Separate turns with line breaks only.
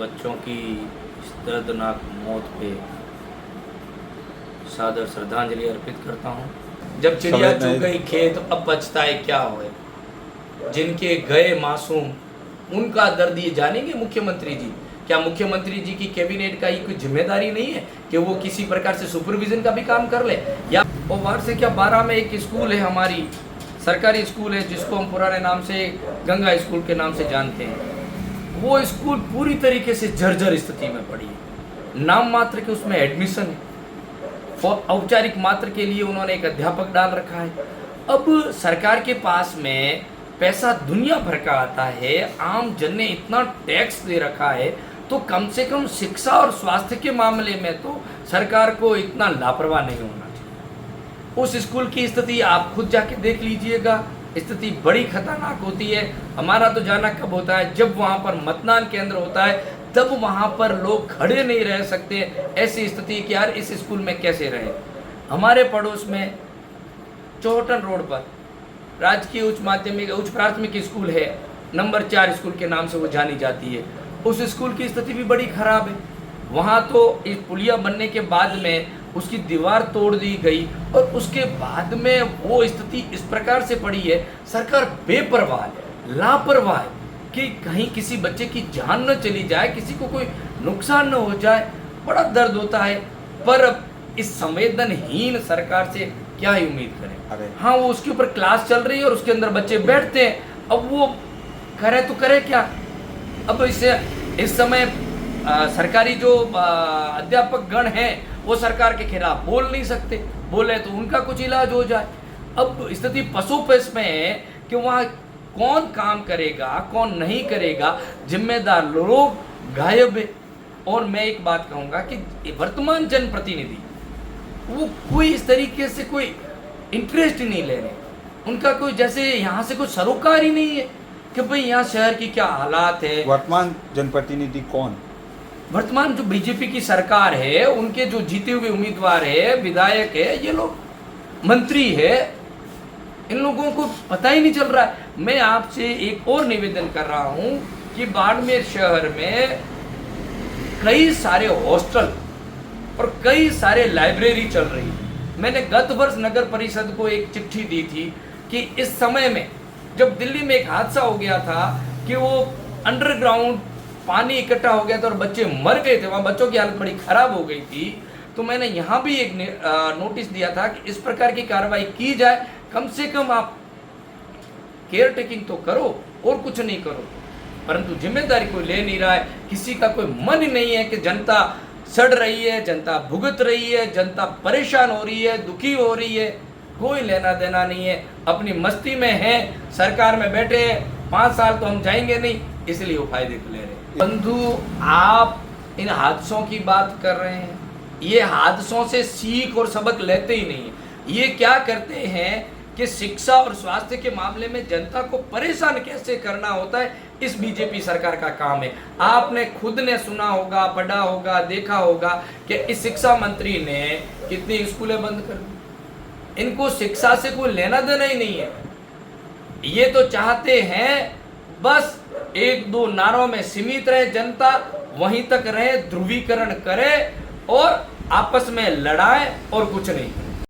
बच्चों की इस दर्दनाक मौत पे सादर श्रद्धांजलि अर्पित करता हूँ। जब चिड़िया चुग गई खेत अब पछताए क्या होए, जिनके गए मासूम उनका दर्द ये जानेंगे मुख्यमंत्री जी? क्या मुख्यमंत्री जी की कैबिनेट का ये कोई जिम्मेदारी नहीं है कि वो किसी प्रकार से सुपरविजन का भी काम कर ले? या और वार्ड से क्या 12 में एक स्कूल है, हमारी सरकारी स्कूल है, जिसको हम पुराने नाम से गंगा स्कूल के नाम से जानते हैं, वो स्कूल पूरी तरीके से जर्जर स्थिति में पड़ी है। नाम मात्र के उसमें एडमिशन है, औपचारिक मात्र के लिए उन्होंने एक अध्यापक डाल रखा है। अब सरकार के पास में पैसा दुनिया भर का आता है, आम जन ने इतना टैक्स दे रखा है, तो कम से कम शिक्षा और स्वास्थ्य के मामले में तो सरकार को इतना लापरवाह नहीं होना चाहिए। उस स्कूल की स्थिति आप खुद जाके देख लीजिएगा, स्थिति बड़ी खतरनाक होती है। हमारा तो जाना कब होता है, जब वहाँ पर मतदान केंद्र होता है, तब वहाँ पर लोग खड़े नहीं रह सकते। ऐसी स्थिति कि यार इस स्कूल में कैसे रहे। हमारे पड़ोस में चौहटन रोड पर राजकीय उच्च माध्यमिक उच्च प्राथमिक स्कूल है, नंबर 4 स्कूल के नाम से वो जानी जाती है। उस स्कूल की स्थिति भी बड़ी खराब है। वहाँ तो इस पुलिया बनने के बाद में उसकी दीवार तोड़ दी गई और उसके बाद में वो स्थिति इस प्रकार से पड़ी है। सरकार बेपरवाह है, लापरवाह है कि कहीं किसी बच्चे की जान न चली जाए, किसी को कोई नुकसान न हो जाए। बड़ा दर्द होता है, पर इस संवेदनहीन सरकार से क्या ही उम्मीद करें। हाँ, वो उसके ऊपर क्लास चल रही है और उसके अंदर बच्चे बैठते हैं, अब वो करे तो करे क्या। अब इस समय सरकारी जो अध्यापक गण हैं वो सरकार के खिलाफ बोल नहीं सकते, बोले तो उनका कुछ इलाज हो जाए। अब स्थिति पसोपेश में है कि वहाँ कौन काम करेगा, कौन नहीं करेगा, जिम्मेदार लोग गायब है। और मैं एक बात कहूँगा कि वर्तमान जनप्रतिनिधि वो कोई इस तरीके से कोई इंटरेस्ट ही नहीं ले रहे, उनका कोई जैसे यहाँ से कोई सरोकार ही नहीं है कि भाई यहाँ शहर की क्या हालात है।
वर्तमान जनप्रतिनिधि कौन?
वर्तमान जो बीजेपी की सरकार है, उनके जो जीते हुए उम्मीदवार है, विधायक है, ये लोग मंत्री है, इन लोगों को पता ही नहीं चल रहा है। मैं आपसे एक और निवेदन कर रहा हूँ कि बाड़मेर शहर में कई सारे हॉस्टल और कई सारे लाइब्रेरी चल रही है। मैंने गत वर्ष नगर परिषद को एक चिट्ठी दी थी कि इस समय में जब दिल्ली में एक हादसा हो गया था कि वो अंडरग्राउंड पानी इकट्ठा हो गया था और बच्चे मर गए थे, वहाँ बच्चों की हालत बड़ी खराब हो गई थी, तो मैंने यहाँ भी एक नोटिस दिया था कि इस प्रकार की कार्रवाई की जाए। कम से कम आप केयर टेकिंग तो करो और कुछ नहीं करो, परंतु जिम्मेदारी कोई ले नहीं रहा है। किसी का कोई मन ही नहीं है कि जनता सड़ रही है, जनता भुगत रही है, जनता परेशान हो रही है, दुखी हो रही है, कोई लेना देना नहीं है। अपनी मस्ती में है, सरकार में बैठे हैं, 5 साल तो हम जाएंगे नहीं, इसलिए वो फायदे को ले रहे हैं। बंधु, आप इन हादसों की बात कर रहे हैं, ये हादसों से सीख और सबक लेते ही नहीं है। ये क्या करते हैं कि शिक्षा और स्वास्थ्य के मामले में जनता को परेशान कैसे करना होता है, इस बीजेपी सरकार का काम है। आपने खुद ने सुना होगा, पढ़ा होगा, देखा होगा कि इस शिक्षा मंत्री ने कितनी स्कूलें बंद कर दी। इनको शिक्षा से कोई लेना देना ही नहीं है। ये तो चाहते हैं बस 1-2 नारों में सीमित रहे जनता, वहीं तक रहे, ध्रुवीकरण करे और आपस में लड़ाए और कुछ नहीं।